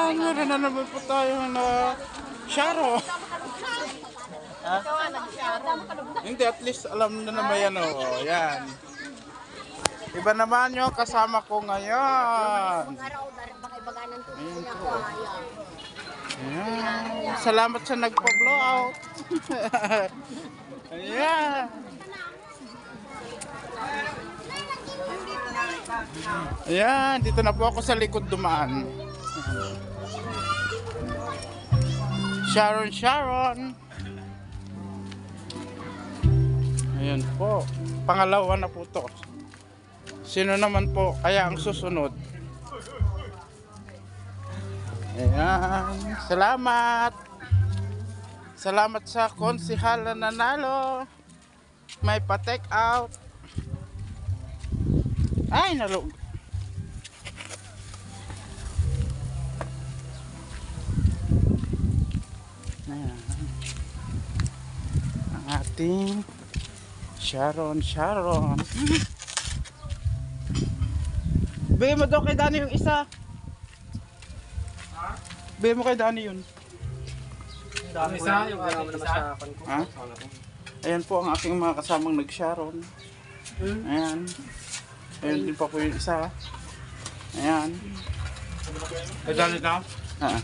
Ayan, meron na naman po tayo na Sharo. Ha? Hindi, at least alam na naman yan. Oh. Yan. Iba naman yung kasama ko ngayon. Ayan po. Ayan. Salamat sa nagpa-blow out. Ayan. Ayan, dito na po ako sa likod dumaan. Sharon. Ayan po. Pangalawa na po to. Sino naman po kaya ang susunod? Ayan. Salamat. Salamat sa konsihal na nanalo. May pa-take out. Ay, nalog. Ayan. Ang ating Sharon. Bigay mo daw kay Dani yung isa. Ha? Bigay mo kay Dani yun. Yung isa, yung naman sa akin ko. Ha? Ayan po ang aking mga kasamang nag-Sharon. Ayan. Ayan din pa po yung isa. Ayan. Kay Dani na? Ah.